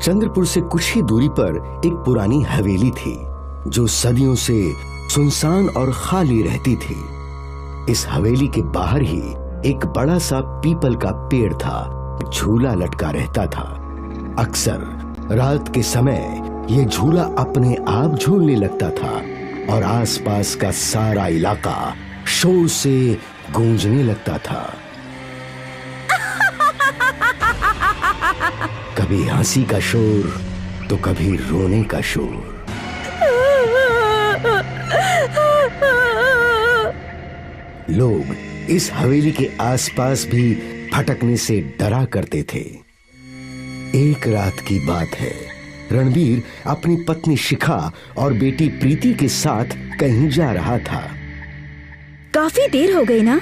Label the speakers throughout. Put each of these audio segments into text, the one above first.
Speaker 1: चंद्रपुर से कुछ ही दूरी पर एक पुरानी हवेली थी जो सदियों से सुनसान और खाली रहती थी। इस हवेली के बाहर ही एक बड़ा सा पीपल का पेड़ था, झूला लटका रहता था। अक्सर रात के समय ये झूला अपने आप झूलने लगता था और आसपास का सारा इलाका शोर से गूंजने लगता था। कभी हंसी का शोर तो कभी रोने का शोर। लोग इस हवेली के आसपास भी भटकने से डरा करते थे। एक रात की बात है, रणबीर अपनी पत्नी शिखा और बेटी प्रीति के साथ कहीं जा रहा था।
Speaker 2: काफी देर हो गई ना,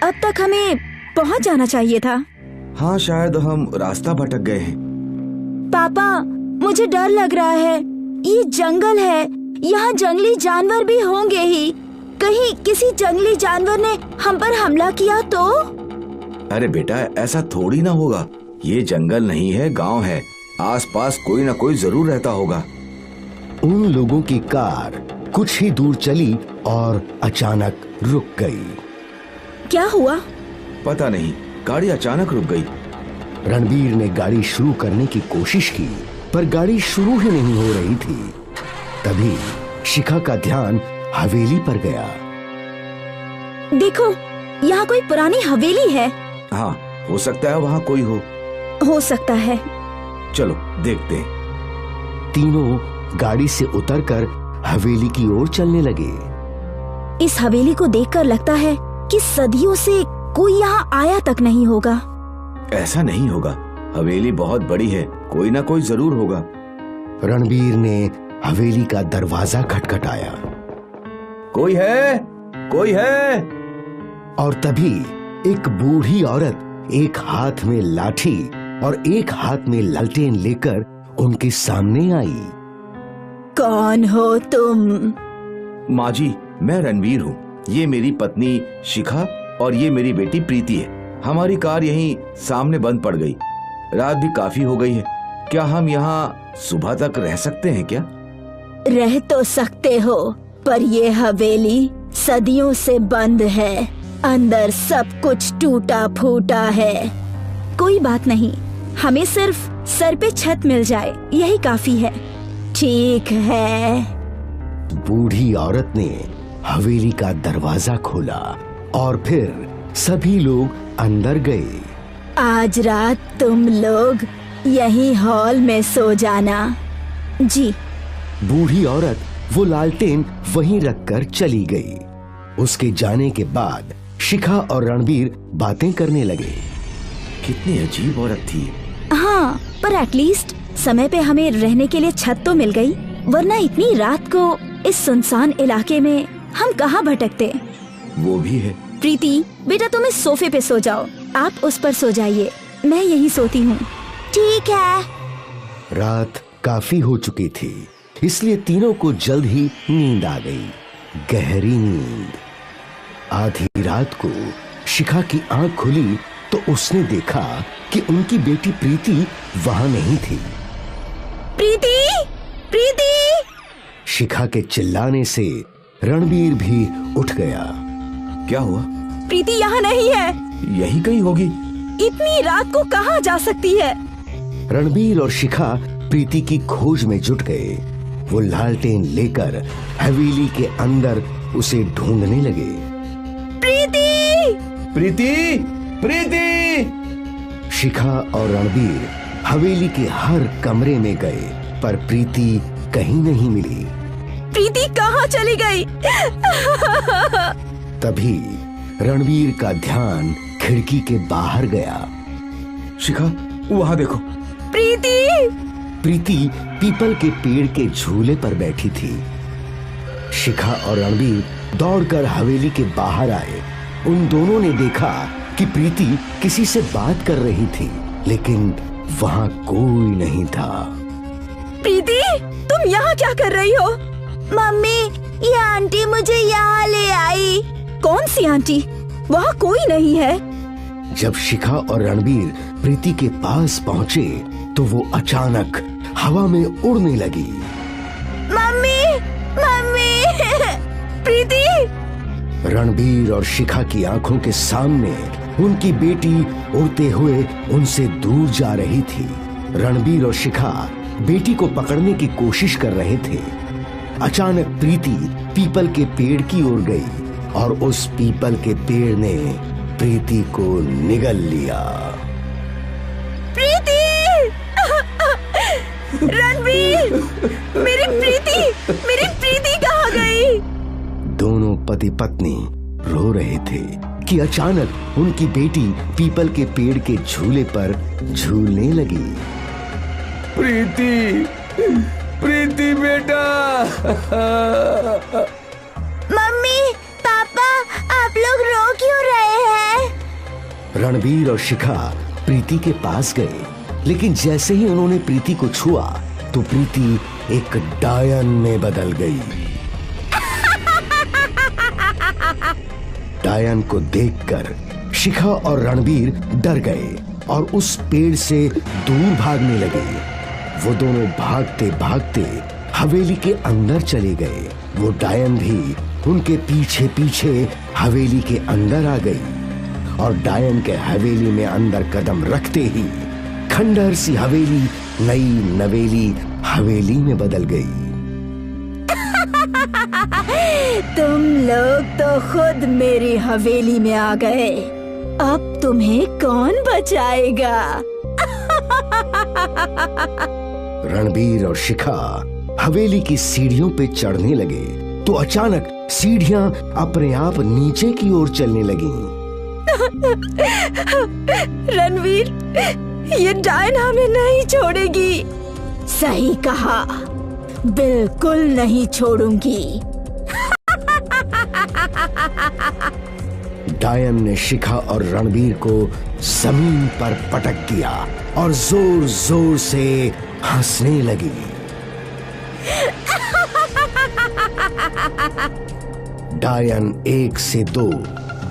Speaker 2: अब तक हमें पहुंच जाना चाहिए था।
Speaker 3: हाँ, शायद हम रास्ता भटक गए हैं।
Speaker 2: पापा, मुझे डर लग रहा है। ये जंगल है, यहाँ जंगली जानवर भी होंगे ही। कहीं किसी जंगली जानवर ने हम पर हमला किया तो?
Speaker 3: अरे बेटा, ऐसा थोड़ी ना होगा। ये जंगल नहीं है, गांव है। आसपास कोई ना कोई जरूर रहता होगा।
Speaker 1: उन लोगों की कार कुछ ही दूर चली और अचानक रुक गई।
Speaker 2: क्या हुआ?
Speaker 3: पता नहीं, गाड़ी अचानक रुक गई।
Speaker 1: रणबीर ने गाड़ी शुरू करने की कोशिश की, पर गाड़ी शुरू ही नहीं हो रही थी। तभी शिखा का ध्यान हवेली पर गया।
Speaker 2: देखो, यहाँ कोई पुरानी हवेली है।
Speaker 3: हाँ, हो सकता है वहाँ कोई
Speaker 2: हो सकता है।
Speaker 3: चलो देखते हैं।
Speaker 1: तीनों गाड़ी से उतरकर हवेली की ओर चलने लगे।
Speaker 2: इस हवेली को देखकर लगता है कि सदियों से कोई यहाँ आया तक नहीं होगा।
Speaker 3: ऐसा नहीं होगा, हवेली बहुत बड़ी है, कोई ना कोई जरूर होगा।
Speaker 1: रणबीर ने हवेली का दरवाजा खटखटाया।
Speaker 3: कोई है? कोई है?
Speaker 1: और तभी एक बूढ़ी औरत एक हाथ में लाठी और एक हाथ में लालटेन लेकर उनके सामने आई।
Speaker 2: कौन हो तुम?
Speaker 3: माँ जी, मैं रणबीर हूँ। ये मेरी पत्नी शिखा और ये मेरी बेटी प्रीति है। हमारी कार यहीं सामने बंद पड़ गई। रात भी काफी हो गई है। क्या हम यहाँ सुबह तक रह सकते हैं क्या?
Speaker 2: रह तो सकते हो, पर ये हवेली सदियों से बंद है। अंदर सब कुछ टूटा फूटा है। कोई बात नहीं, हमें सिर्फ सर पे छत मिल जाए, यही काफी है। ठीक है।
Speaker 1: बूढ़ी औरत ने हवेली का दरवाजा खोला और फिर सभी लोग अंदर गए।
Speaker 2: आज रात तुम लोग यही हॉल में सो जाना। जी।
Speaker 1: बूढ़ी औरत वो लालटेन वहीं रखकर चली गई। उसके जाने के बाद शिखा और रणबीर बातें करने लगे।
Speaker 3: कितनी अजीब औरत थी।
Speaker 2: हाँ, पर एटलीस्ट समय पे हमें रहने के लिए छत तो मिल गई, वरना इतनी रात को इस सुनसान इलाके में हम कहाँ भटकते।
Speaker 3: वो भी है।
Speaker 2: प्रीति, बेटा तुम इस सोफे पे सो जाओ, आप उस पर सो जाइए, मैं यहीं सोती हूँ। ठीक है।
Speaker 1: रात काफी हो चुकी थी, इसलिए तीनों को जल्द ही नींद आ गई, गहरी नींद। आधी रात को शिखा की आंख खुली तो उसने देखा कि उनकी बेटी प्रीति वहां नहीं थी।
Speaker 2: प्रीति! प्रीति!
Speaker 1: शिखा के चिल्लाने से रणबीर भी उठ गया।
Speaker 3: क्या हुआ?
Speaker 2: प्रीति यहाँ नहीं है।
Speaker 3: यही कहीं होगी।
Speaker 2: इतनी रात को कहाँ जा सकती है?
Speaker 1: रणबीर और शिखा प्रीति की खोज में जुट गए। वो लालटेन लेकर हवेली के अंदर उसे ढूंढने लगे।
Speaker 2: प्रीति!
Speaker 3: प्रीति! प्रीति!
Speaker 1: शिखा और रणबीर हवेली के हर कमरे में गए, पर प्रीति कहीं नहीं मिली।
Speaker 2: प्रीति कहाँ चली गई?
Speaker 1: तभी रणबीर का ध्यान खिड़की के बाहर गया।
Speaker 3: शिखा, वहाँ देखो।
Speaker 2: प्रीति!
Speaker 1: प्रीति पीपल के पेड़ के झूले पर बैठी थी। शिखा और रणबीर दौड़कर हवेली के बाहर आए। उन दोनों ने देखा कि प्रीति किसी से बात कर रही थी, लेकिन वहाँ कोई नहीं था।
Speaker 2: प्रीति, तुम यहाँ क्या कर रही हो? मम्मी, ये आंटी मुझे यहाँ ले आई। कौन सी आंटी? वहाँ कोई नहीं है।
Speaker 1: जब शिखा और रणबीर प्रीति के पास पहुँचे तो वो अचानक हवा में उड़ने लगी।
Speaker 2: मम्मी, मम्मी, प्रीति!
Speaker 1: रणबीर और शिखा की आंखों के सामने उनकी बेटी उड़ते हुए उनसे दूर जा रही थी। रणबीर और शिखा बेटी को पकड़ने की कोशिश कर रहे थे। अचानक प्रीति पीपल के पेड़ की ओर गई और उस पीपल के पेड़ ने प्रीति को निगल लिया।
Speaker 2: प्रीति! रणबीर! मेरी प्रीति कहाँ गई?
Speaker 1: दोनों पति पत्नी रो रहे थे कि अचानक उनकी बेटी पीपल के पेड़ के झूले पर झूलने लगी।
Speaker 3: प्रीति, प्रीति बेटा!
Speaker 2: मम्मी, पापा, आप लोग रो क्यों रहे हैं?
Speaker 1: रणबीर और शिखा प्रीति के पास गए, लेकिन जैसे ही उन्होंने प्रीति को छुआ तो प्रीति एक डायन में बदल गई। डायन को देखकर शिखा और रणबीर डर गए और उस पेड़ से दूर भागने लगे। वो दोनों भागते भागते हवेली के अंदर चले गए। वो डायन भी उनके पीछे पीछे हवेली के अंदर आ गई और डायन के हवेली में अंदर कदम रखते ही खंडहर सी हवेली नई नवेली हवेली में बदल गई।
Speaker 2: तुम लोग तो खुद मेरी हवेली में आ गए। अब तुम्हें कौन बचाएगा?
Speaker 1: रणबीर और शिखा हवेली की सीढ़ियों पे चढ़ने लगे तो अचानक सीढ़ियां अपने आप नीचे की ओर चलने लगीं।
Speaker 2: रणवीर, ये डायन हमें नहीं छोड़ेगी। सही कहा, बिल्कुल नहीं छोड़ूंगी।
Speaker 1: डायन ने शिखा और रणबीर को जमीन पर पटक दिया और जोर जोर से हंसने लगी। डायन 1 से 2,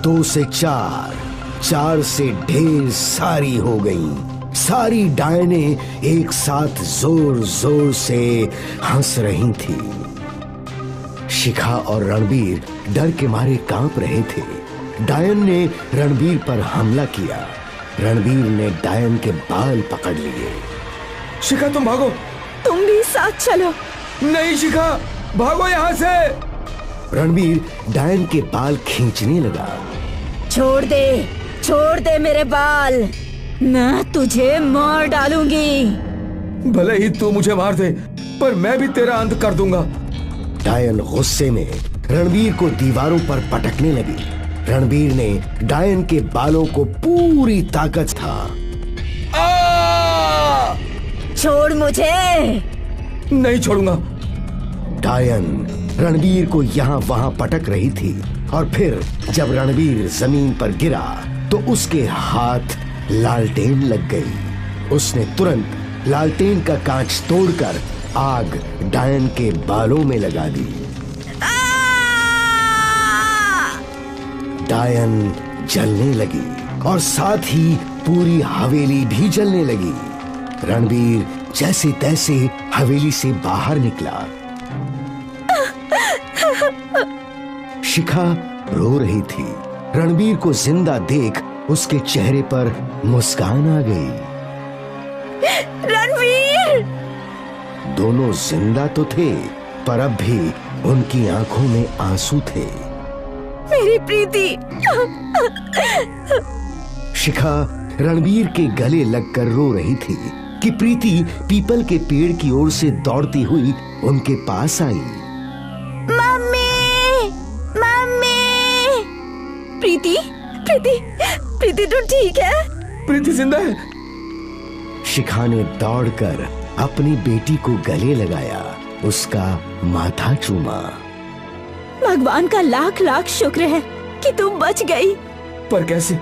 Speaker 1: 2 से 4, 4 से ढेर सारी हो गईं। सारी डायने एक साथ जोर जोर से हंस रही थी। शिखा और रणबीर डर के मारे कांप रहे थे। डायन ने रणबीर पर हमला किया। रणबीर ने डायन के बाल पकड़ लिए।
Speaker 3: शिखा, तुम भागो।
Speaker 2: तुम भी साथ चलो।
Speaker 3: नहीं शिखा, भागो यहाँ से।
Speaker 1: रणबीर डायन के बाल खींचने लगा।
Speaker 2: छोड़ दे मेरे बाल, मैं तुझे मार डालूंगी।
Speaker 3: भले ही तू मुझे मार दे, पर मैं भी तेरा अंत कर दूंगा।
Speaker 1: डायन गुस्से में रणबीर को दीवारों पर पटकने लगी। रणबीर ने डायन के बालों को पूरी ताकत था।
Speaker 2: छोड़ मुझे।
Speaker 3: नहीं छोड़ूंगा।
Speaker 1: डायन रणबीर को यहाँ वहाँ पटक रही थी और फिर जब रणबीर जमीन पर गिरा तो उसके हाथ लालटेन लग गई। उसने तुरंत लालटेन का कांच तोड़कर आग डायन के बालों में लगा दी। डायन जलने लगी और साथ ही पूरी हवेली भी जलने लगी। रणबीर जैसे तैसे हवेली से बाहर निकला। शिखा रो रही थी। रणबीर को जिंदा देख उसके चेहरे पर मुस्कान आ गई।
Speaker 2: रणबीर!
Speaker 1: दोनों जिंदा तो थे, पर अब भी उनकी आंखों में आंसू थे।
Speaker 2: मेरी प्रीति!
Speaker 1: शिखा रणबीर के गले लगकर रो रही थी कि प्रीति पीपल के पेड़ की ओर से दौड़ती हुई उनके पास आई।
Speaker 2: मम्मी! मम्मी! प्रीति तू ठीक है?
Speaker 3: प्रीति जिंदा है।
Speaker 1: शिखा ने दौड़कर अपनी बेटी को गले लगाया, उसका माथा चूमा।
Speaker 2: भगवान का लाख लाख शुक्र है कि तुम बच गई।
Speaker 3: पर कैसे?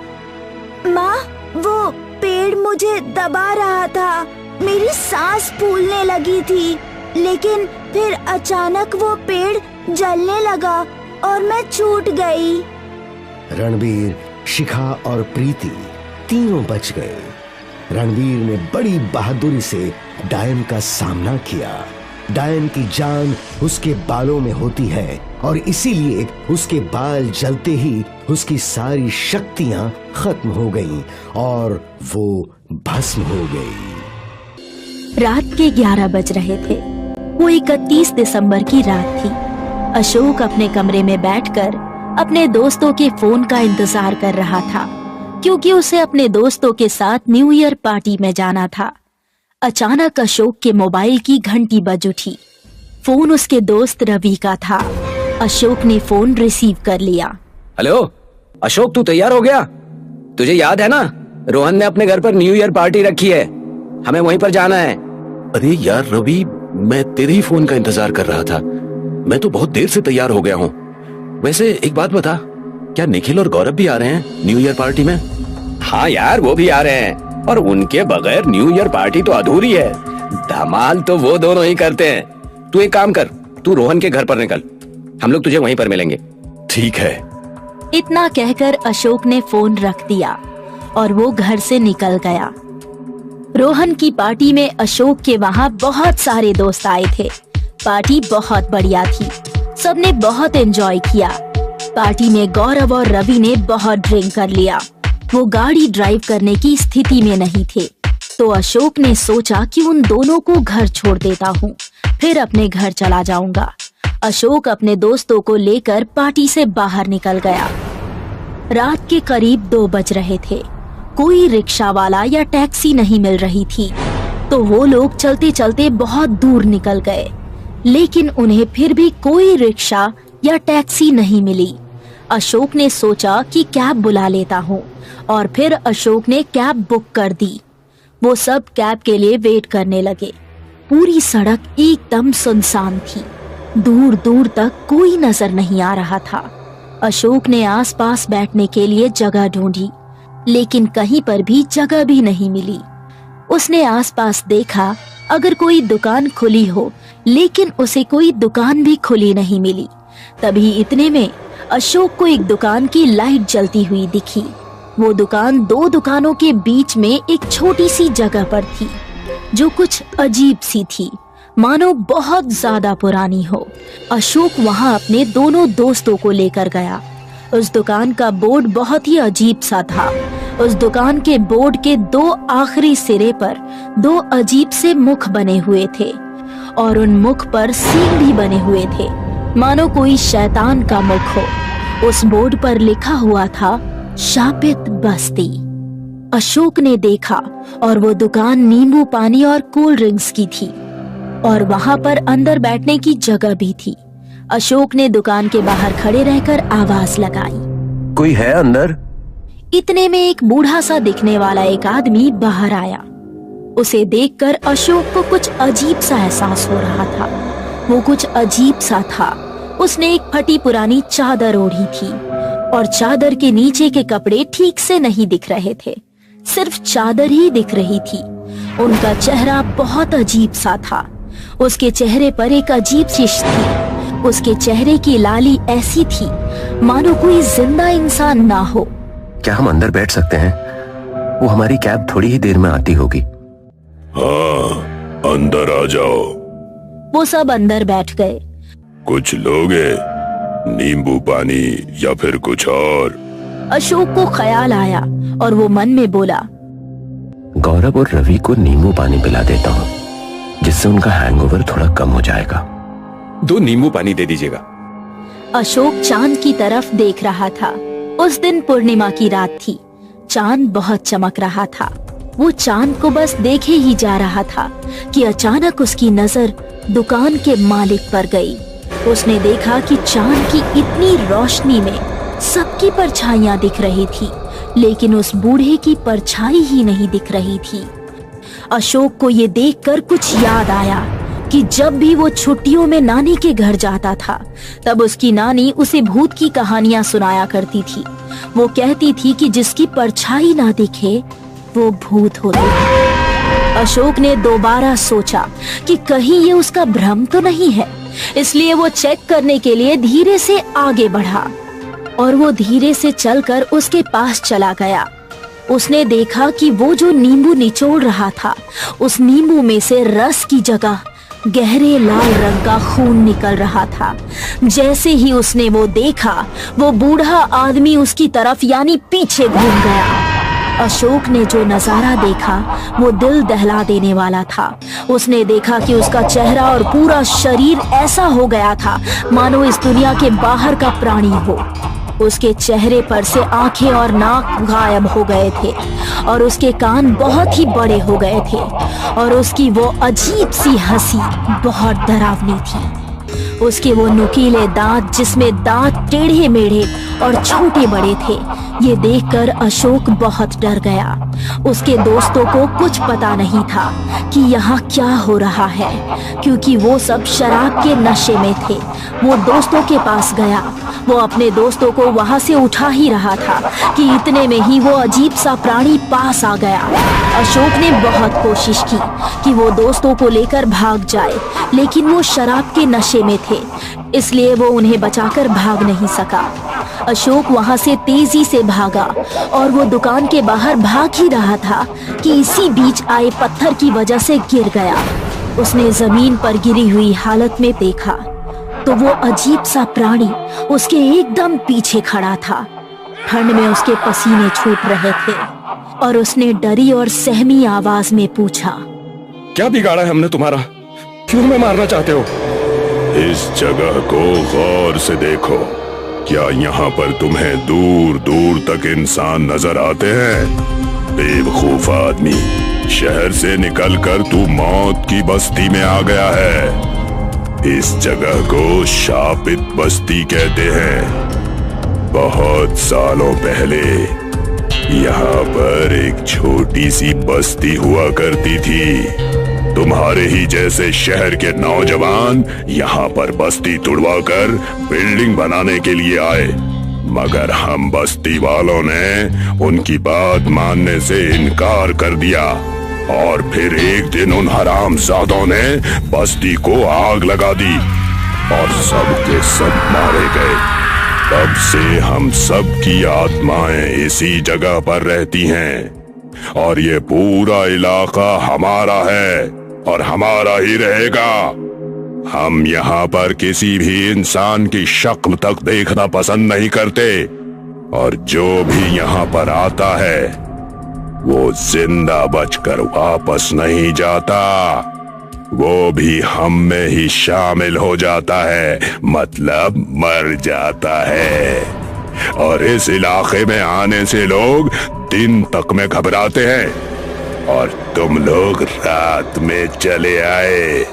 Speaker 2: माँ, वो पेड़ मुझे दबा रहा था। मेरी सांस फूलने लगी थी, लेकिन फिर अचानक वो पेड़ जलने लगा और मैं छूट गई।
Speaker 1: रणबीर, शिखा और प्रीति तीनों बच गए। रणवीर ने बड़ी बहादुरी से डायन का सामना किया। डायन की जान उसके बालों में होती है और इसीलिए उसके बाल जलते ही उसकी सारी शक्तियां खत्म हो गईं और वो भस्म हो गई।
Speaker 2: रात के 11 बज रहे थे। वो 31 दिसंबर की रात थी। अशोक अपने कमरे में बैठकर अपने दोस्तों के फोन का इंतजार कर रहा था, क्योंकि उसे अपने दोस्तों के साथ न्यू ईयर पार्टी में जाना था। अचानक अशोक के मोबाइल की घंटी बज उठी। फोन उसके दोस्त रवि का था। अशोक ने फोन रिसीव कर लिया।
Speaker 4: हेलो अशोक, तू तैयार हो गया? तुझे याद है ना, रोहन ने अपने घर पर न्यू ईयर पार्टी रखी है, हमें वहीं पर जाना है।
Speaker 5: अरे यार रवि, मैं तेरे ही फोन का इंतजार कर रहा था। मैं तो बहुत देर से तैयार हो गया हूँ। वैसे एक बात बता, क्या निखिल और गौरव भी आ रहे हैं न्यू ईयर पार्टी में?
Speaker 4: हाँ यार, वो भी आ रहे हैं, और उनके बगैर न्यू ईयर पार्टी तो अधूरी है। धमाल तो वो दोनों ही करते हैं। तू एक काम कर, तू रोहन के घर पर निकल, हम लोग तुझे वहीं पर मिलेंगे।
Speaker 5: ठीक है।
Speaker 2: इतना कहकर अशोक ने फोन रख दिया और वो घर से निकल गया। रोहन की पार्टी में अशोक के वहाँ बहुत सारे दोस्त आए थे। पार्टी बहुत बढ़िया थी, सबने बहुत एंजॉय किया। पार्टी में गौरव और रवि ने बहुत ड्रिंक कर लिया। वो गाड़ी ड्राइव करने की स्थिति में नहीं थे, तो अशोक ने सोचा कि उन दोनों को घर छोड़ देता हूँ, फिर अपने घर चला जाऊंगा। अशोक अपने दोस्तों को लेकर पार्टी से बाहर निकल गया। रात के करीब 2 बज रहे थे। कोई रिक्शा वाला या टैक्सी नहीं मिल रही थी, तो वो लोग चलते चलते बहुत दूर निकल गए, लेकिन उन्हें फिर भी कोई रिक्शा या टैक्सी नहीं मिली। अशोक ने सोचा कि कैब बुला लेता हूँ, और फिर अशोक ने कैब बुक कर दी। वो सब कैब के लिए वेट करने लगे। पूरी सड़क एकदम सुनसान थी, दूर दूर तक कोई नजर नहीं आ रहा था। अशोक ने आसपास बैठने के लिए जगह ढूंढी, लेकिन कहीं पर भी जगह भी नहीं मिली। उसने आसपास देखा अगर कोई दुकान खुली हो, लेकिन उसे कोई दुकान भी खुली नहीं मिली। तभी इतने में अशोक को एक दुकान की लाइट जलती हुई दिखी। वो दुकान 2 दुकानों के बीच में एक छोटी सी जगह पर थी, जो कुछ अजीब सी थी, मानो बहुत ज्यादा पुरानी हो। अशोक वहां अपने दोनों दोस्तों को लेकर गया। उस दुकान का बोर्ड बहुत ही अजीब सा था। उस दुकान के बोर्ड के 2 आखिरी सिरे पर 2 अजीब से मुख बने हुए थे, और उन मुख पर सींग भी बने हुए थे, मानो कोई शैतान का मुख हो। उस बोर्ड पर लिखा हुआ था शापित बस्ती। अशोक ने देखा और वो दुकान नींबू पानी और कोल्ड ड्रिंक्स की थी, और वहां पर अंदर बैठने की जगह भी थी। अशोक ने दुकान के बाहर खड़े रहकर आवाज लगाई,
Speaker 5: कोई है अंदर?
Speaker 2: इतने में एक बूढ़ा सा दिखने वाला एक आदमी बाहर आया। उसे देखकर अशोक को कुछ अजीब सा एहसास हो रहा था। वो कुछ अजीब सा था। उसने एक फटी पुरानी चादर ओढ़ी थी, और चादर के नीचे के कपड़े ठीक से नहीं दिख रहे थे, सिर्फ चादर ही दिख रही थी। उनका चेहरा बहुत अजीब सा था। उसके चेहरे पर एक अजीब शीश थी। उसके चेहरे की लाली ऐसी थी मानो कोई जिंदा इंसान ना हो।
Speaker 5: क्या हम अंदर बैठ सकते हैं? वो हमारी कैब थोड़ी ही देर में आती होगी।
Speaker 6: हाँ, अंदर आ जाओ।
Speaker 2: वो सब अंदर बैठ गए।
Speaker 6: कुछ लोगे? नींबू पानी या फिर कुछ और?
Speaker 2: अशोक को ख्याल आया और वो मन में बोला,
Speaker 5: गौरव और रवि को नींबू पानी पिला देता हूँ, जिससे उनका हैंगओवर थोड़ा कम हो जाएगा।
Speaker 4: 2 नींबू पानी दे दीजिएगा।
Speaker 2: अशोक चांद की तरफ देख रहा था। उस दिन पूर्णिमा की रात थी। चांद बहुत चमक रहा था। वो चांद को बस देखे ही जा रहा था कि अचानक उसकी नजर दुकान के मालिक पर गई। उसने देखा कि चांद की इतनी रोशनी में सबकी परछाइयां दिख रही थी, लेकिन उस बूढ़े की परछाई ही नहीं दिख रही थी। अशोक को ये देखकर कुछ याद आया कि जब भी वो छुट्टियों में नानी के घर जाता था, तब उसकी नानी उसे भूत की कहानियां सुनाया करती थी। वो कहती थी कि जिसकी परछाई ना दिखे वो भूत होते हैं। अशोक ने दोबारा सोचा कि कहीं ये उसका भ्रम तो नहीं है, इसलिए वो चेक करने के लिए धीरे से आगे बढ़ा, और वो धीरे से चलकर उसके पास चला गया। उसने देखा कि वो जो नींबू निचोड़ रहा था, उस नींबू में से रस की जगह गहरे लाल रंग का खून निकल रहा था। जैसे ही उसने वो देखा, वो बूढ़ा आदमी उसकी तरफ यानी पीछे घूम गया। अशोक ने जो नजारा देखा वो दिल दहला देने वाला था। उसने देखा कि उसका चेहरा और पूरा शरीर ऐसा हो गया था मानो इस दुनिया के बाहर का प्राणी हो। उसके चेहरे पर से आंखें और नाक गायब हो गए थे और उसके कान बहुत ही बड़े हो गए थे और उसकी वो अजीब सी हंसी बहुत डरावनी थी। उसके वो नुकीले दांत, जिसमें दांत टेढ़े मेढ़े और छोटे बड़े थे, ये देखकर अशोक बहुत डर गया। उसके दोस्तों को कुछ पता नहीं था कि यहाँ क्या हो रहा है, क्योंकि वो सब शराब के नशे में थे। वो दोस्तों के पास गया। वो अपने दोस्तों को वहाँ से उठा ही रहा था कि इतने में ही वो अजीब सा प्राणी पास आ गया। अशोक ने बहुत कोशिश की कि वो दोस्तों को लेकर भाग जाए, लेकिन वो शराब के नशे में थे, इसलिए वो उन्हें बचाकर भाग नहीं सका। अशोक वहाँ से तेजी से भागा और वो दुकान के बाहर भाग ही रहा था कि इसी बीच आए पत्थर की वजह से गिर गया। उसने जमीन पर गिरी हुई हालत में देखा तो वो अजीब सा प्राणी उसके एकदम पीछे खड़ा था। ठंड में उसके पसीने छूट रहे थे और उसने डरी और सहमी आवाज में पूछा,
Speaker 4: क्या बिगाड़ा है हमने तुम्हारा? क्यों हमें मारना चाहते हो?
Speaker 6: इस जगह को गौर से देखो। क्या यहाँ पर तुम्हें दूर दूर तक इंसान नजर आते हैं? बेवकूफ आदमी, शहर से निकलकर तू मौत की बस्ती में आ गया है। इस जगह को शापित बस्ती कहते हैं। बहुत सालों पहले यहाँ पर एक छोटी सी बस्ती हुआ करती थी। तुम्हारे ही जैसे शहर के नौजवान यहाँ पर बस्ती तुड़वाकर बिल्डिंग बनाने के लिए आए, मगर हम बस्ती वालों ने उनकी बात मानने से इनकार कर दिया और फिर एक दिन उन हरामजादों ने बस्ती को आग लगा दी और सब के सब मारे गए। तब से हम सब की आत्माएं इसी जगह पर रहती हैं और ये पूरा इलाका हमारा है और हमारा ही रहेगा। हम यहाँ पर किसी भी इंसान की शक्ल तक देखना पसंद नहीं करते और जो भी यहाँ पर आता है वो जिंदा बचकर वापस नहीं जाता, वो भी हम में ही शामिल हो जाता है, मतलब मर जाता है। और इस इलाके में आने से लोग दिन तक में घबराते हैं और तुम लोग रात में चले आए।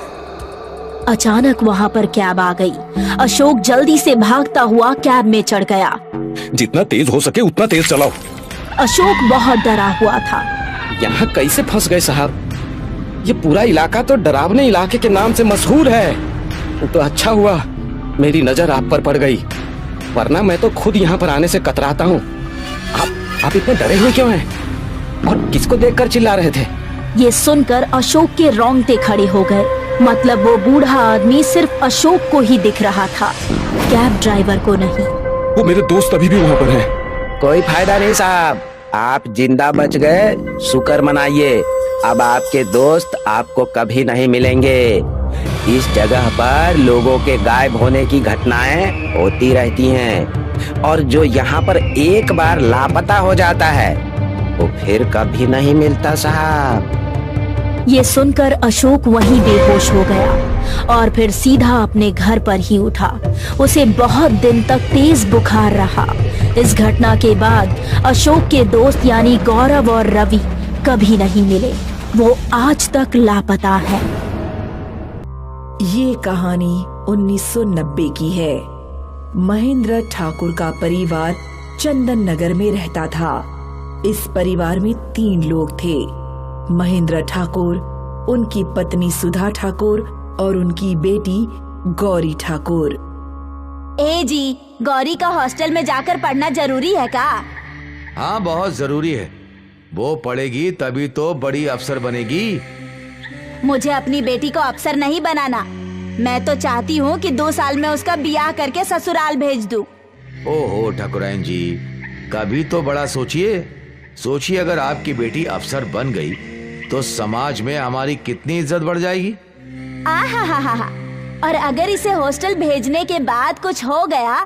Speaker 2: अचानक वहाँ पर कैब आ गई। अशोक जल्दी से भागता हुआ कैब में चढ़ गया।
Speaker 4: जितना तेज हो सके उतना तेज चलाओ।
Speaker 2: अशोक बहुत डरा हुआ था।
Speaker 4: यहाँ कैसे फंस गए साहब? ये पूरा इलाका तो डरावने इलाके के नाम से मशहूर है। तो अच्छा हुआ मेरी नजर आप पर पड़ गई, वरना मैं तो खुद यहाँ पर आने से कतराता हूँ। आप इतने डरे हुए क्यों हैं? और किसको देखकर चिल्ला रहे थे?
Speaker 2: ये सुनकर अशोक के रोंगटे खड़े हो गए। मतलब वो बूढ़ा आदमी सिर्फ अशोक को ही दिख रहा था, कैब ड्राइवर को नहीं।
Speaker 4: वो मेरे दोस्त अभी भी वहाँ पर हैं।
Speaker 7: कोई फायदा नहीं साहब, आप जिंदा बच गए, शुक्र मनाइए। अब आपके दोस्त आपको कभी नहीं मिलेंगे। इस जगह पर लोगों के गायब होने की घटनाएं होती रहती हैं और जो यहाँ पर एक बार लापता हो जाता है वो फिर कभी नहीं मिलता साहब।
Speaker 2: ये सुनकर अशोक वहीं बेहोश हो गया और फिर सीधा अपने घर पर ही उठा। उसे बहुत दिन तक तेज बुखार रहा। इस घटना के बाद अशोक के दोस्त यानी गौरव और रवि कभी नहीं मिले। वो आज तक लापता है।
Speaker 8: ये कहानी 1990 की है। महेंद्र ठाकुर का परिवार चंदन नगर में रहता था। इस परिवार में 3 लोग थे, महेंद्र ठाकुर, उनकी पत्नी सुधा ठाकुर और उनकी बेटी गौरी ठाकुर।
Speaker 2: ए जी, गौरी का हॉस्टल में जाकर पढ़ना जरूरी है का?
Speaker 3: हाँ, बहुत जरूरी है। वो पढ़ेगी तभी तो बड़ी अफसर बनेगी।
Speaker 2: मुझे अपनी बेटी को अफसर नहीं बनाना। मैं तो चाहती हूँ कि 2 साल में उसका ब्याह करके ससुराल भेज दूँ।
Speaker 3: ओहो ठाकुराइन जी, कभी तो बड़ा सोचिए। सोचिए, अगर आपकी बेटी अफसर बन गई तो समाज में हमारी कितनी इज्जत बढ़ जाएगी।
Speaker 2: आहा, और अगर इसे हॉस्टल भेजने के बाद कुछ हो गया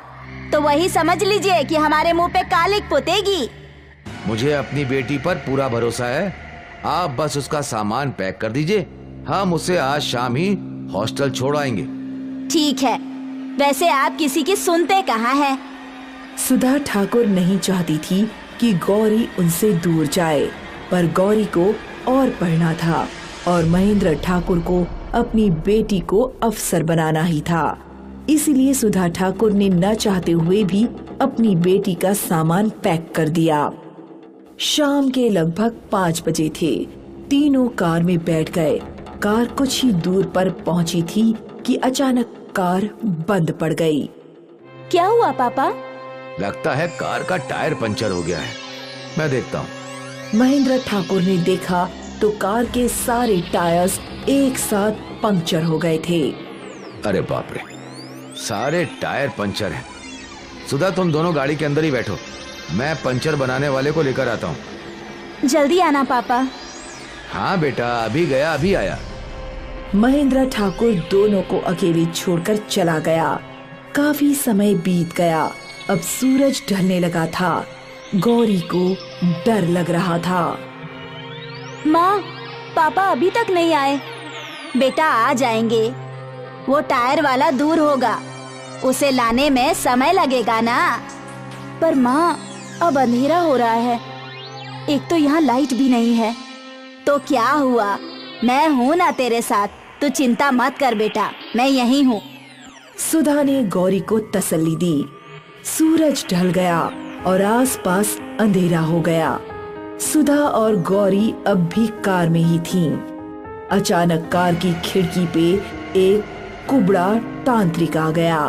Speaker 2: तो वही समझ लीजिए कि हमारे मुंह पे कालिक पुतेगी।
Speaker 3: मुझे अपनी बेटी पर पूरा भरोसा है, आप बस उसका सामान पैक कर दीजिए, हम उसे आज शाम ही हॉस्टल छोड़ आएंगे।
Speaker 2: ठीक है, वैसे आप किसी की सुनते कहाँ हैं?
Speaker 8: सुधा ठाकुर नहीं चाहती थी कि गौरी उनसे दूर जाए, पर गौरी को और पढ़ना था और महेंद्र ठाकुर को अपनी बेटी को अफसर बनाना ही था। इसीलिए सुधा ठाकुर ने न चाहते हुए भी अपनी बेटी का सामान पैक कर दिया। शाम के लगभग 5 बजे थे। तीनों कार में बैठ गए। कार कुछ ही दूर पर पहुंची थी कि अचानक कार बंद पड़ गई।
Speaker 2: क्या हुआ पापा?
Speaker 3: लगता है कार का टायर पंचर हो गया है, मैं देखता हूँ।
Speaker 8: महेंद्र ठाकुर ने देखा तो कार के सारे टायर्स एक साथ पंक्चर हो गए थे।
Speaker 3: अरे बाप रे, सारे टायर पंचर हैं। सुधा, तुम दोनों गाड़ी के अंदर ही बैठो, मैं पंचर बनाने वाले को लेकर आता हूँ।
Speaker 2: जल्दी आना पापा।
Speaker 3: हाँ बेटा, अभी गया अभी आया।
Speaker 8: महेंद्र ठाकुर दोनों को अकेले छोड़कर चला गया। काफी समय बीत गया। अब सूरज ढलने लगा था। गौरी को डर लग रहा था।
Speaker 2: माँ, पापा अभी तक नहीं आए। बेटा, आ जाएंगे। वो टायर वाला दूर होगा, उसे लाने में समय लगेगा ना। पर माँ, अब अंधेरा हो रहा है, एक तो यहाँ लाइट भी नहीं है। तो क्या हुआ, मैं हूँ ना तेरे साथ, तू चिंता मत कर बेटा, मैं यहीं हूँ।
Speaker 8: सुधा ने गौरी को तसल्ली दी। सूरज ढल गया और आसपास अंधेरा हो गया। सुधा और गौरी अब भी कार में ही थीं। अचानक कार की खिड़की पे एक कुबड़ा तांत्रिक आ गया।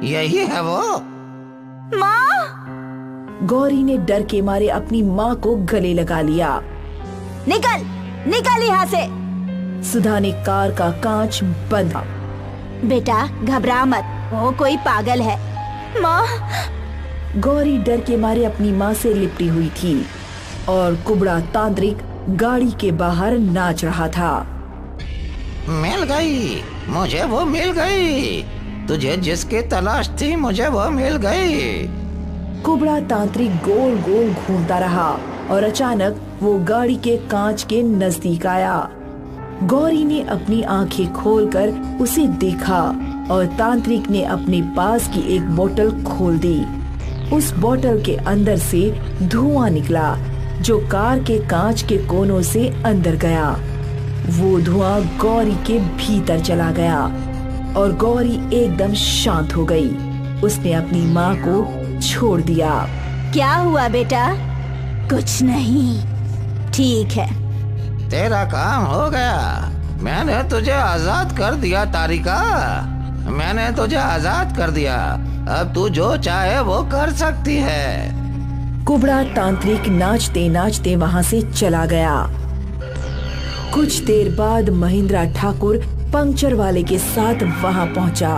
Speaker 9: यही है वो।
Speaker 2: माँ!
Speaker 8: गौरी ने डर के मारे अपनी माँ को गले लगा लिया।
Speaker 2: निकल यहाँ से।
Speaker 8: सुधा ने कार का कांच बंद।
Speaker 2: बेटा घबरा मत, वो कोई पागल है। माँ!
Speaker 8: गौरी डर के मारे अपनी माँ से लिपटी हुई थी और कुबड़ा तांत्रिक गाड़ी के बाहर नाच रहा था।
Speaker 9: मिल गई, मुझे वो मिल गई। तुझे जिसकी तलाश थी मुझे वो मिल गई।
Speaker 8: कुबड़ा तांत्रिक गोल गोल घूमता रहा और अचानक वो गाड़ी के कांच के नजदीक आया। गौरी ने अपनी आंखें खोलकर उसे देखा और तांत्रिक ने अपने पास की एक बोतल खोल दी। उस बोतल के अंदर से धुआं निकला जो कार के कांच के कोनों से अंदर गया। वो धुआं गौरी के भीतर चला गया और गौरी एकदम शांत हो गई। उसने अपनी माँ को छोड़ दिया।
Speaker 2: क्या हुआ बेटा? कुछ नहीं, ठीक है।
Speaker 9: तेरा काम हो गया, मैंने तुझे आजाद कर दिया तारिका, मैंने तुझे आजाद कर दिया। अब तू जो चाहे वो कर सकती है।
Speaker 8: कुबड़ा तांत्रिक नाचते नाचते वहाँ से चला गया। कुछ देर बाद महेंद्र ठाकुर पंक्चर वाले के साथ वहाँ पहुँचा।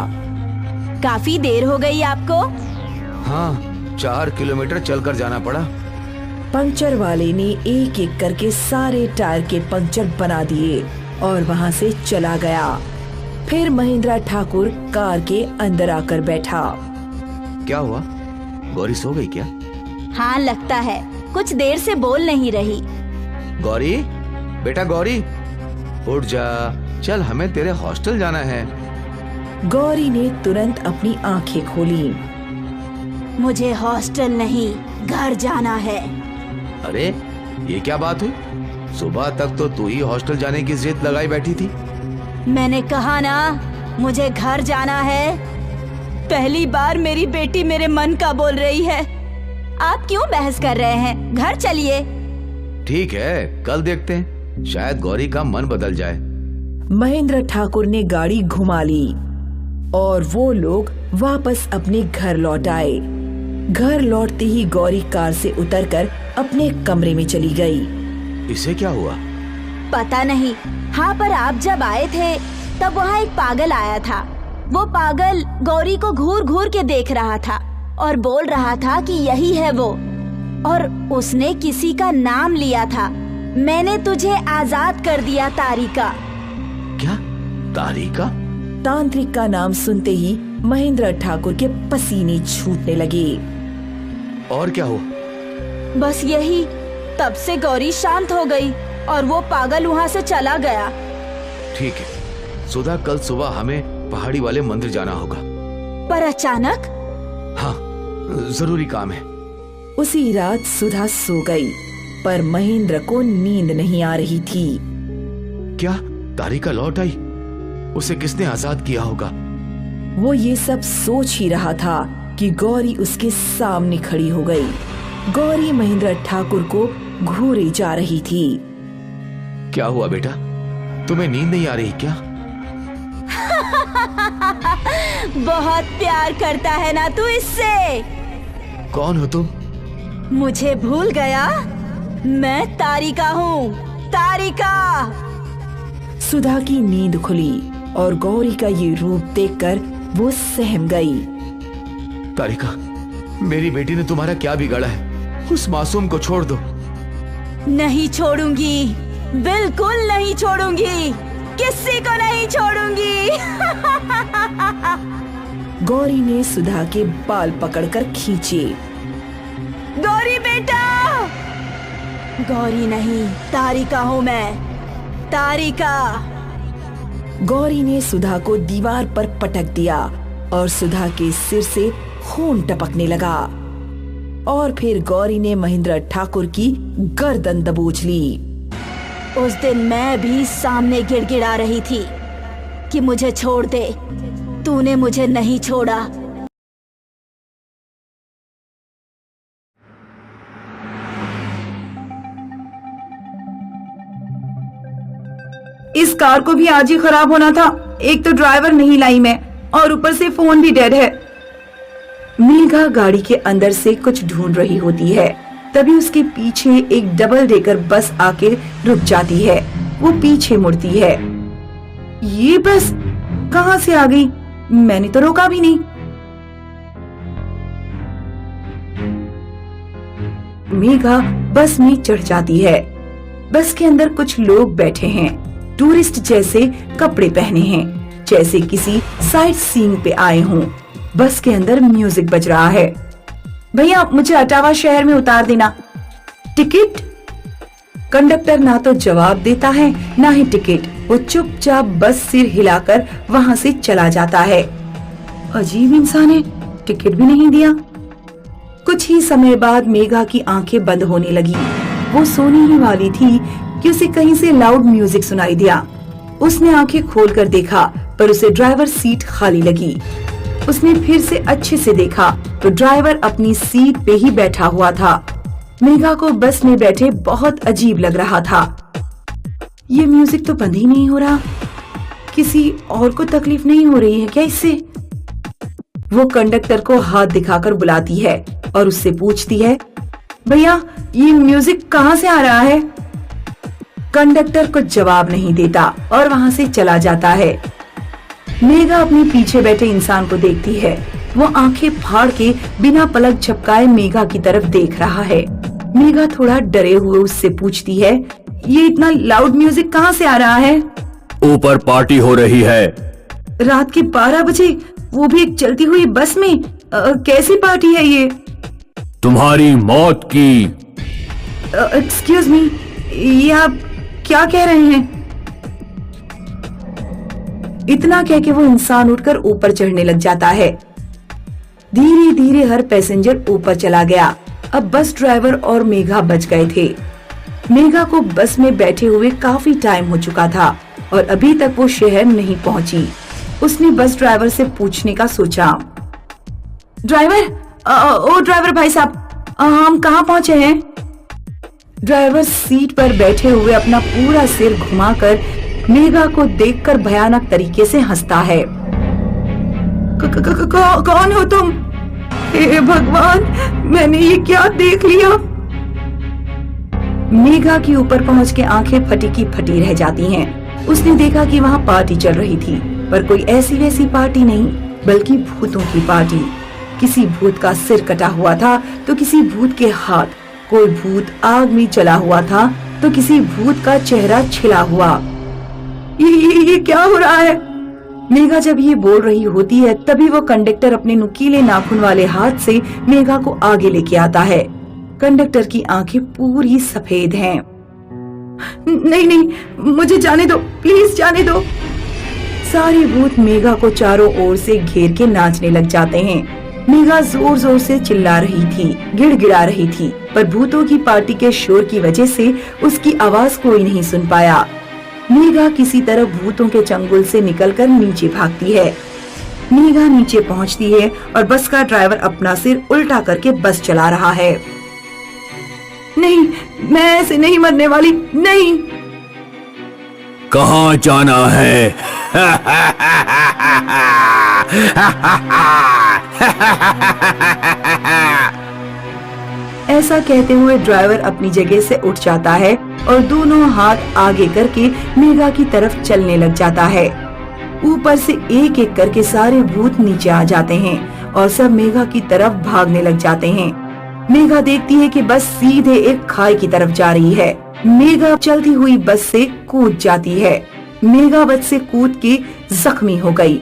Speaker 2: काफी देर हो गई आपको?
Speaker 3: हाँ, 4 किलोमीटर चलकर जाना पड़ा।
Speaker 8: पंक्चर वाले ने एक एक करके सारे टायर के पंक्चर बना दिए और वहाँ से चला गया। फिर महेंद्र ठाकुर कार के अंदर आकर बैठा।
Speaker 3: क्या हुआ, गौरी सो गई क्या?
Speaker 2: हाँ लगता है, कुछ देर से बोल नहीं रही।
Speaker 3: गौरी, बेटा गौरी, उठ जा, चल हमें तेरे हॉस्टल जाना है।
Speaker 8: गौरी ने तुरंत अपनी आंखें खोली।
Speaker 2: मुझे हॉस्टल नहीं, घर जाना है।
Speaker 3: अरे ये क्या बात हुई? सुबह तक तो तू ही हॉस्टल जाने की जिद लगाई बैठी थी।
Speaker 2: मैंने कहा ना, मुझे घर जाना है। पहली बार मेरी बेटी मेरे मन का बोल रही है। आप क्यों बहस कर रहे हैं? घर चलिए।
Speaker 3: ठीक है, कल देखते हैं, शायद गौरी का मन बदल जाए।
Speaker 8: महेंद्र ठाकुर ने गाड़ी घुमा ली और वो लोग वापस अपने घर लौट आए। घर लौटते ही गौरी कार से उतरकर अपने कमरे में चली गई।
Speaker 3: इसे क्या हुआ?
Speaker 2: पता नहीं। हाँ, पर आप जब आए थे तब वहाँ एक पागल आया था। वो पागल गौरी को घूर घूर के देख रहा था। और बोल रहा था कि यही है वो, और उसने किसी का नाम लिया था। मैंने तुझे आजाद कर दिया तारिका।
Speaker 3: क्या? तारिका?
Speaker 8: तांत्रिक का नाम सुनते ही महेंद्र ठाकुर के पसीने छूटने लगे।
Speaker 3: और क्या हुआ?
Speaker 2: बस यही, तब से गौरी शांत हो गई और वो पागल वहाँ से चला गया।
Speaker 3: ठीक है सुधा, कल सुबह हमें पहाड़ी वाले मंदिर जाना होगा।
Speaker 2: पर अचानक?
Speaker 3: हाँ, जरूरी काम है।
Speaker 8: उसी रात सुधा सो गई, पर महेंद्र को नींद नहीं आ रही थी।
Speaker 3: क्या तारिका लौट आई? उसे किसने आजाद किया होगा?
Speaker 8: वो ये सब सोच ही रहा था कि गौरी उसके सामने खड़ी हो गई। गौरी महेंद्र ठाकुर को घूरे जा रही थी।
Speaker 3: क्या हुआ बेटा, तुम्हें नींद नहीं आ रही क्या?
Speaker 2: बहुत प्यार करता है ना तू इससे।
Speaker 3: कौन हो तुम?
Speaker 2: मुझे भूल गया? मैं तारिका हूँ, तारिका।
Speaker 8: सुधा की नींद खुली और गौरी का ये रूप देखकर वो सहम गई।
Speaker 3: तारिका, मेरी बेटी ने तुम्हारा क्या बिगाड़ा है? उस मासूम को छोड़ दो।
Speaker 2: नहीं छोड़ूंगी, बिल्कुल नहीं छोड़ूंगी, किसी को नहीं छोड़ूंगी।
Speaker 8: गौरी ने सुधा के बाल पकड़कर खींचे।
Speaker 2: गौरी बेटा! गौरी नहीं, तारिका हूँ मैं, तारिका।
Speaker 8: गौरी ने सुधा को दीवार पर पटक दिया और सुधा के सिर से खून टपकने लगा। और फिर गौरी ने महेंद्र ठाकुर की गर्दन दबोच ली।
Speaker 2: उस दिन मैं भी सामने गिड़गिड़ा रही थी कि मुझे छोड़ दे, तूने मुझे नहीं छोड़ा।
Speaker 10: इस कार को भी आज ही खराब होना था। एक तो ड्राइवर नहीं लाई मैं, और ऊपर से फोन भी डेड है।
Speaker 8: मेघा गाड़ी के अंदर से कुछ ढूंढ रही होती है, तभी उसके पीछे एक डबल डेकर बस आके रुक जाती है। वो पीछे मुड़ती है।
Speaker 10: ये बस कहाँ से आ गई? मैंने तो रोका भी नहीं।
Speaker 8: मेघा बस में चढ़ जाती है। बस के अंदर कुछ लोग बैठे हैं, टूरिस्ट जैसे कपड़े पहने हैं, जैसे किसी साइट सीइंग पे आए हों। बस के अंदर म्यूजिक बज रहा है।
Speaker 10: भैया, मुझे अटावा शहर में उतार देना।
Speaker 8: टिकट? कंडक्टर ना तो जवाब देता है ना ही टिकट। वो चुपचाप बस सिर हिलाकर वहाँ से चला जाता है।
Speaker 10: अजीब इंसान है, टिकट भी नहीं दिया।
Speaker 8: कुछ ही समय बाद मेघा की आंखें बंद होने लगी। वो सोने ही वाली थी कि उसे कहीं से लाउड म्यूजिक सुनाई दिया। उसने आंखें खोलकर देखा, पर उसे ड्राइवर सीट खाली लगी। उसने फिर से अच्छे से देखा तो ड्राइवर अपनी सीट पे ही बैठा हुआ था। मेघा को बस में बैठे बहुत अजीब लग रहा था। ये म्यूजिक तो बंद ही नहीं हो रहा। किसी और को तकलीफ नहीं हो रही है क्या इससे? वो कंडक्टर को हाथ दिखाकर बुलाती है और उससे पूछती है,
Speaker 10: भैया, ये म्यूजिक कहाँ से आ रहा है?
Speaker 8: कंडक्टर कुछ जवाब नहीं देता और वहाँ से चला जाता है। मेघा अपने पीछे बैठे इंसान को देखती है। वो आंखें फाड़ के बिना पलक झपकाए मेघा की तरफ देख रहा है। मेघा थोड़ा डरे हुए उससे पूछती है,
Speaker 10: ये इतना लाउड म्यूजिक कहाँ से आ रहा है?
Speaker 11: ऊपर पार्टी हो रही है।
Speaker 10: रात के 12 बजे, वो भी एक चलती हुई बस में? कैसी पार्टी है ये?
Speaker 11: तुम्हारी मौत की।
Speaker 10: एक्सक्यूज मी, ये आप क्या कह रहे हैं?
Speaker 8: इतना कह के वो इंसान उठकर ऊपर चढ़ने लग जाता है। धीरे धीरे हर पैसेंजर ऊपर चला गया। अब बस ड्राइवर और मेघा बच गए थे। मेघा को बस में बैठे हुए काफी टाइम हो चुका था और अभी तक वो शहर नहीं पहुंची। उसने बस ड्राइवर से पूछने का सोचा।
Speaker 10: ड्राइवर भाई साहब, हम कहाँ पहुँचे हैं?
Speaker 8: ड्राइवर सीट पर बैठे हुए अपना पूरा सिर घुमाकर मेघा को देखकर भयानक तरीके से हंसता है।
Speaker 10: कौन हो तुम? हे भगवान, मैंने ये क्या देख लिया?
Speaker 8: मेघा की ऊपर पहुंच के आंखें फटी की फटी रह जाती हैं। उसने देखा कि वहाँ पार्टी चल रही थी, पर कोई ऐसी वैसी पार्टी नहीं, बल्कि भूतों की पार्टी। किसी भूत का सिर कटा हुआ था तो किसी भूत के हाथ, कोई भूत आग में जला हुआ था तो किसी भूत का चेहरा छिला हुआ। ये क्या हो रहा है? मेघा जब ये बोल रही होती है तभी वो कंडक्टर अपने नुकीले नाखून वाले हाथ से मेघा को आगे लेके आता है। कंडक्टर की आंखें पूरी सफेद हैं। नहीं नहीं, मुझे जाने दो, प्लीज जाने दो। सारे भूत मेघा को चारों ओर से घेर के नाचने लग जाते हैं। मेघा जोर जोर से चिल्ला रही थी, गिड़गिड़ा रही थी, पर भूतों की पार्टी के शोर की वजह से उसकी आवाज कोई नहीं सुन पाया। मेघा किसी तरह भूतों के चंगुल से निकलकर नीचे भागती है। मेघा नीचे पहुंचती है और बस का ड्राइवर अपना सिर उल्टा करके बस चला रहा है। नहीं, मैं ऐसे नहीं मरने वाली, नहीं।
Speaker 11: कहाँ जाना है?
Speaker 8: ऐसा कहते हुए ड्राइवर अपनी जगह से उठ जाता है और दोनों हाथ आगे करके मेघा की तरफ चलने लग जाता है। ऊपर से एक एक करके सारे भूत नीचे आ जाते हैं और सब मेघा की तरफ भागने लग जाते हैं। मेघा देखती है कि बस सीधे एक खाई की तरफ जा रही है। मेघा चलती हुई बस से कूद जाती है। मेघा बस से कूद के जख्मी हो गई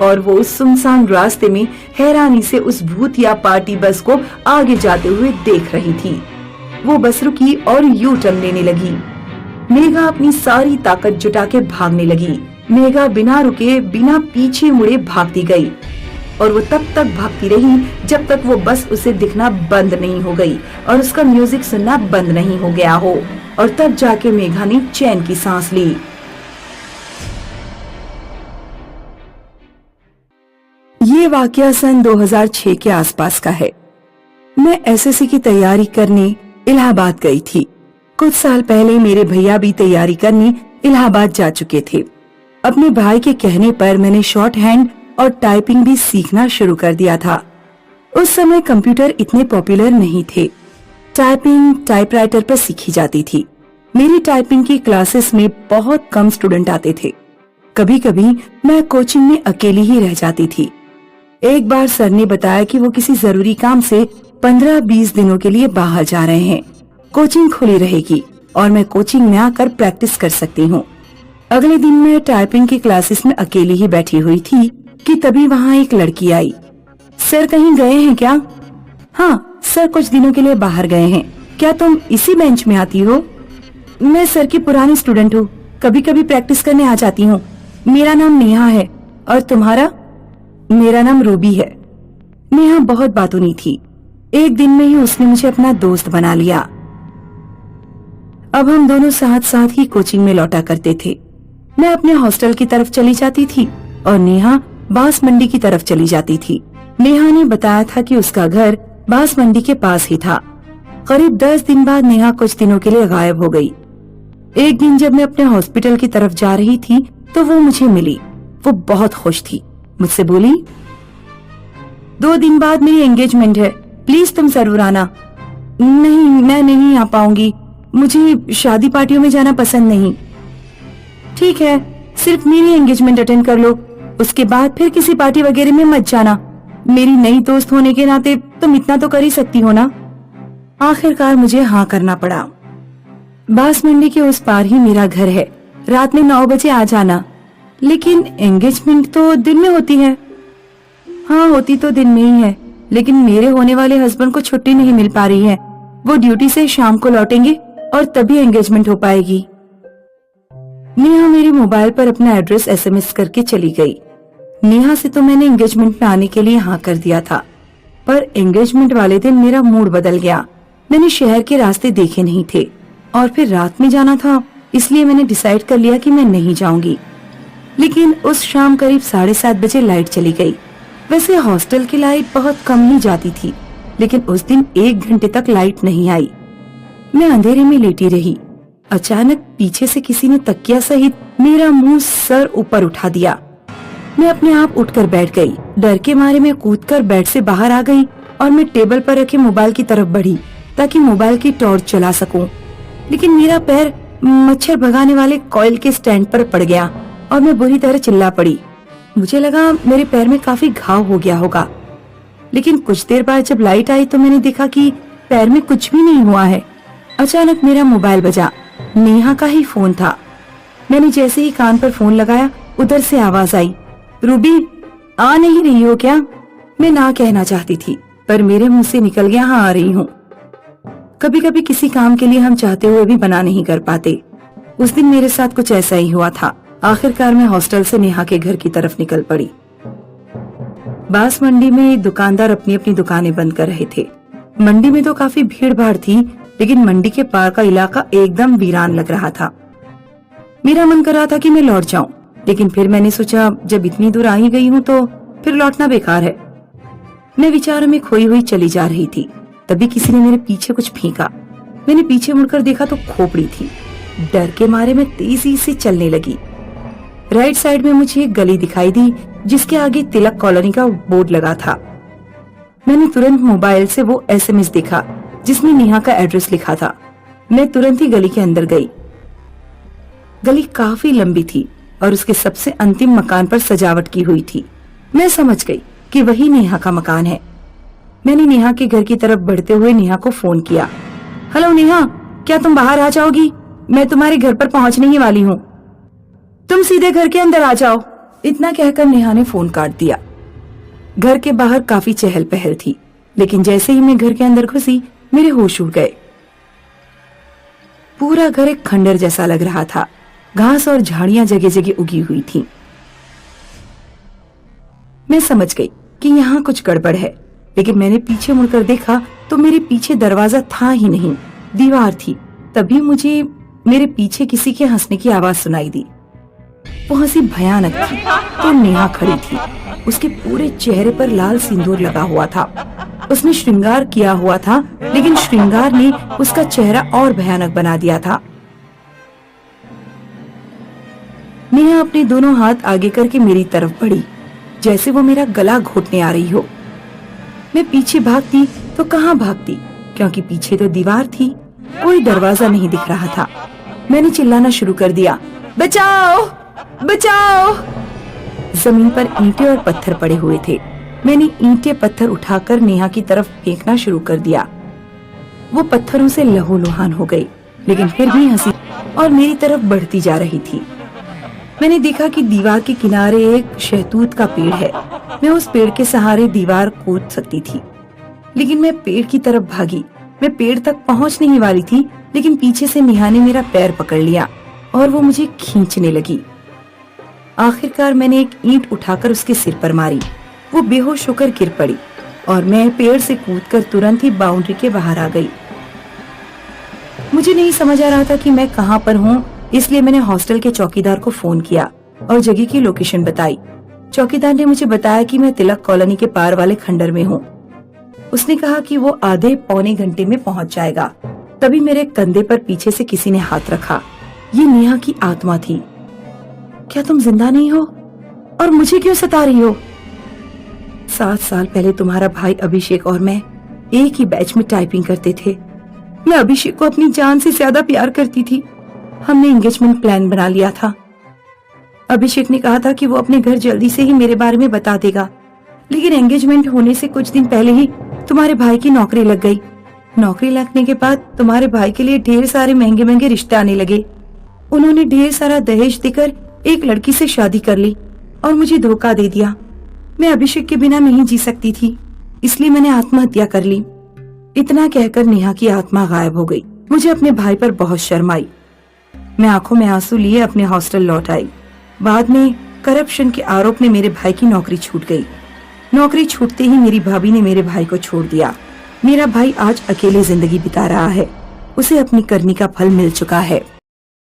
Speaker 8: और वो उस सुनसान रास्ते में हैरानी से उस भूतिया पार्टी बस को आगे जाते हुए देख रही थी। वो बस रुकी और यू टर्न लेने लगी। मेघा अपनी सारी ताकत जुटा के भागने लगी। मेघा बिना रुके, बिना पीछे मुड़े भागती गई और वो तब तक भागती रही जब तक वो बस उसे दिखना बंद नहीं हो गई और उसका म्यूजिक सुनना बंद नहीं हो गया हो, और तब जाके मेघा ने चैन की सांस ली। ये वाकया सन 2006 के आसपास का है। मैं एसएससी की तैयारी करने इलाहाबाद गई थी। कुछ साल पहले मेरे भैया भी तैयारी करने इलाहाबाद जा चुके थे। अपने भाई के कहने पर मैंने शॉर्ट हैंड और टाइपिंग भी सीखना शुरू कर दिया था। उस समय कंप्यूटर इतने पॉपुलर नहीं थे। टाइपिंग टाइपराइटर पर सीखी जाती थी। मेरी टाइपिंग की क्लासेस में बहुत कम स्टूडेंट आते थे। कभी कभी मैं कोचिंग में अकेली ही रह जाती थी। एक बार सर ने बताया कि वो किसी जरूरी काम से 15-20 दिनों के लिए बाहर जा रहे हैं। कोचिंग खुली रहेगी और मैं कोचिंग में आकर प्रैक्टिस कर सकती हूँ। अगले दिन मैं टाइपिंग की क्लासेस में अकेली ही बैठी हुई थी कि तभी वहाँ एक लड़की आई। सर कहीं गए हैं क्या? हाँ सर, कुछ दिनों के लिए बाहर गए हैं। क्या तुम इसी बेंच में आती हो? मैं सर की पुरानी स्टूडेंट हूँ, कभी कभी प्रैक्टिस करने आ जाती हूँ। मेरा नाम नेहा है। और तुम्हारा? मेरा नाम रूबी है। नेहा बहुत बातूनी थी। एक दिन में ही उसने मुझे अपना दोस्त बना लिया। अब हम दोनों साथ साथ ही कोचिंग में लौटा करते थे। मैं अपने हॉस्टल की तरफ चली जाती थी और नेहा बांस मंडी की तरफ चली जाती थी। नेहा ने बताया था कि उसका घर बांस मंडी के पास ही था। करीब 10 दिन बाद नेहा कुछ दिनों के लिए गायब हो गई। एक दिन जब मैं अपने हॉस्पिटल की तरफ जा रही थी तो वो मुझे मिली। वो बहुत खुश थी। मुझसे बोली, 2 दिन बाद मेरी एंगेजमेंट है, प्लीज तुम जरूर आना। नहीं, मैं नहीं आ पाऊंगी, मुझे शादी पार्टियों में जाना पसंद नहीं। ठीक है, सिर्फ मेरी एंगेजमेंट अटेंड कर लो, उसके बाद फिर किसी पार्टी वगैरह में मत जाना। मेरी नई दोस्त होने के नाते तुम इतना तो कर ही सकती हो ना। आखिरकार मुझे हाँ करना पड़ा। बांस मंडी के उस पार ही मेरा घर है। रात में 9 बजे आ जाना। लेकिन एंगेजमेंट तो दिन में होती है। हाँ, होती तो दिन में ही है, लेकिन मेरे होने वाले हस्बैंड को छुट्टी नहीं मिल पा रही है। वो ड्यूटी से शाम को लौटेंगे और तभी एंगेजमेंट हो पाएगी। नेहा मेरे मोबाइल पर अपना एड्रेस SMS करके चली गई। नेहा से तो मैंने एंगेजमेंट में आने के लिए हाँ कर दिया था, पर एंगेजमेंट वाले दिन मेरा मूड बदल गया। मैंने शहर के रास्ते देखे नहीं थे और फिर रात में जाना था, इसलिए मैंने डिसाइड कर लिया कि मैं नहीं जाऊंगी। लेकिन उस शाम करीब 7:30 बजे लाइट चली गई। वैसे हॉस्टल की लाइट बहुत कम ही जाती थी, लेकिन उस दिन 1 घंटे तक लाइट नहीं आई। मैं अंधेरे में लेटी रही। अचानक पीछे से किसी ने तकिया सहित मेरा मुंह सर ऊपर उठा दिया। मैं अपने आप उठकर बैठ गई। डर के मारे मैं कूदकर बेड से बाहर आ गई और मैं टेबल पर रखे मोबाइल की तरफ बढ़ी ताकि मोबाइल की टॉर्च चला सकूं। लेकिन मेरा पैर मच्छर भगाने वाले कॉइल के स्टैंड पर पड़ गया और मैं बुरी तरह चिल्ला पड़ी। मुझे लगा मेरे पैर में काफी घाव हो गया होगा।
Speaker 10: लेकिन कुछ देर बाद जब लाइट आई तो मैंने देखा कि पैर में कुछ भी नहीं हुआ है। अचानक मेरा मोबाइल बजा। नेहा का ही फोन था। मैंने जैसे ही कान पर फोन लगाया, उधर से आवाज आई, रूबी आ नहीं रही हो क्या? मैं ना कहना चाहती थी, पर मेरे मुंह से निकल गया, हाँ आ रही हूँ। कभी कभी किसी काम के लिए हम चाहते हुए भी मना नहीं कर पाते। उस दिन मेरे साथ कुछ ऐसा ही हुआ था। आखिरकार मैं हॉस्टल से नेहा के घर की तरफ निकल पड़ी। बांस मंडी में दुकानदार अपनी अपनी दुकानें बंद कर रहे थे। मंडी में तो काफी भीड़ भाड़ थी, लेकिन मंडी के पार का इलाका एकदम वीरान लग रहा था। मेरा मन कर रहा था कि मैं लौट जाऊं, लेकिन फिर मैंने सोचा जब इतनी दूर आ ही गई हूं तो फिर लौटना बेकार है। मैं विचारों में खोई हुई चली जा रही थी, तभी किसी ने मेरे पीछे कुछ फेंका। मैंने पीछे मुड़कर देखा तो खोपड़ी थी। डर के मारे मैं तेजी से चलने लगी। राइट साइड में मुझे एक गली दिखाई दी, जिसके आगे तिलक कॉलोनी का बोर्ड लगा था। मैंने तुरंत मोबाइल से वो SMS देखा जिसमें नेहा का एड्रेस लिखा था। मैं तुरंत ही गली के अंदर गई। गली काफी लंबी थी और उसके सबसे अंतिम मकान पर सजावट की हुई थी। मैं समझ गई कि वही नेहा का मकान है। मैंने नेहा के घर की तरफ बढ़ते हुए नेहा को फोन किया। हेलो नेहा, क्या तुम बाहर आ जाओगी? मैं तुम्हारे घर पर पहुंचने ही वाली हूँ। तुम सीधे घर के अंदर आ जाओ। इतना कहकर नेहा ने फोन काट दिया। घर के बाहर काफी चहल पहल थी, लेकिन जैसे ही मैं घर के अंदर घुसी मेरे होश उड़ गए। पूरा घर एक खंडर जैसा लग रहा था। घास और झाड़ियां जगह जगह उगी हुई थीं। मैं समझ गई कि यहाँ कुछ गड़बड़ है, लेकिन मैंने पीछे मुड़कर देखा तो मेरे पीछे दरवाजा था ही नहीं, दीवार थी। तभी मुझे मेरे पीछे किसी के हंसने की आवाज सुनाई दी। वो हंसी भयानक थी। तो नेहा खड़ी थी। उसके पूरे चेहरे पर लाल सिंदूर लगा हुआ था। उसने श्रृंगार किया हुआ था, लेकिन श्रृंगार ने उसका चेहरा और भयानक बना दिया था। नेहा अपने दोनों हाथ आगे करके मेरी तरफ बढ़ी, जैसे वो मेरा गला घोटने आ रही हो। मैं पीछे भागती तो कहाँ भागती, क्योंकि पीछे तो दीवार थी, कोई दरवाजा नहीं दिख रहा था। मैंने चिल्लाना शुरू कर दिया, बचाओ बचाओ। जमीन पर ईंटें और पत्थर पड़े हुए थे। मैंने ईंटें पत्थर उठाकर नेहा की तरफ फेंकना शुरू कर दिया। वो पत्थरों से लहूलुहान हो गई, लेकिन फिर भी हंसी और मेरी तरफ बढ़ती जा रही थी। मैंने देखा कि दीवार के किनारे एक शहतूत का पेड़ है। मैं उस पेड़ के सहारे दीवार कूद सकती थी, लेकिन मैं पेड़ की तरफ भागी। मैं पेड़ तक पहुंच नहीं वाली थी, लेकिन पीछे से नेहा ने मेरा पैर पकड़ लिया और वो मुझे खींचने लगी। आखिरकार मैंने एक ईंट उठाकर उसके सिर पर मारी। वो बेहोश होकर गिर पड़ी और मैं पेड़ से कूदकर तुरंत ही बाउंड्री के बाहर आ गई। मुझे नहीं समझ आ रहा था कि मैं कहाँ पर हूँ, इसलिए मैंने हॉस्टल के चौकीदार को फोन किया और जगह की लोकेशन बताई। चौकीदार ने मुझे बताया कि मैं तिलक कॉलोनी के पार वाले खंडर में हूँ। उसने कहा कि वो आधे पौने घंटे में पहुँच जाएगा। तभी मेरे कंधे पर पीछे से किसी ने हाथ रखा। ये नेहा की आत्मा थी। क्या तुम जिंदा नहीं हो और मुझे क्यों सता रही हो? 7 साल पहले तुम्हारा भाई अभिषेक और मैं एक ही बैच में टाइपिंग करते थे। मैं अभिषेक को अपनी जान से ज्यादा प्यार करती थी। हमने एंगेजमेंट प्लान बना लिया था। अभिषेक ने कहा था कि वो अपने घर जल्दी से ही मेरे बारे में बता देगा, लेकिन एंगेजमेंट होने से कुछ दिन पहले ही तुम्हारे भाई की नौकरी लग गई। नौकरी लगने के बाद तुम्हारे भाई के लिए ढेर सारे महंगे महंगे रिश्ते आने लगे। उन्होंने ढेर सारा दहेज देकर एक लड़की से शादी कर ली और मुझे धोखा दे दिया। मैं अभिषेक के बिना नहीं जी सकती थी, इसलिए मैंने आत्महत्या कर ली। इतना कहकर नेहा की आत्मा गायब हो गई। मुझे अपने भाई पर बहुत शर्म आई। मैं आंखों में आंसू लिए अपने हॉस्टल लौट आई। बाद में करप्शन के आरोप में मेरे भाई की नौकरी छूट गई। नौकरी छूटते ही मेरी भाभी ने मेरे भाई को छोड़ दिया। मेरा भाई आज अकेले जिंदगी बिता रहा है। उसे अपनी करनी का फल मिल चुका है।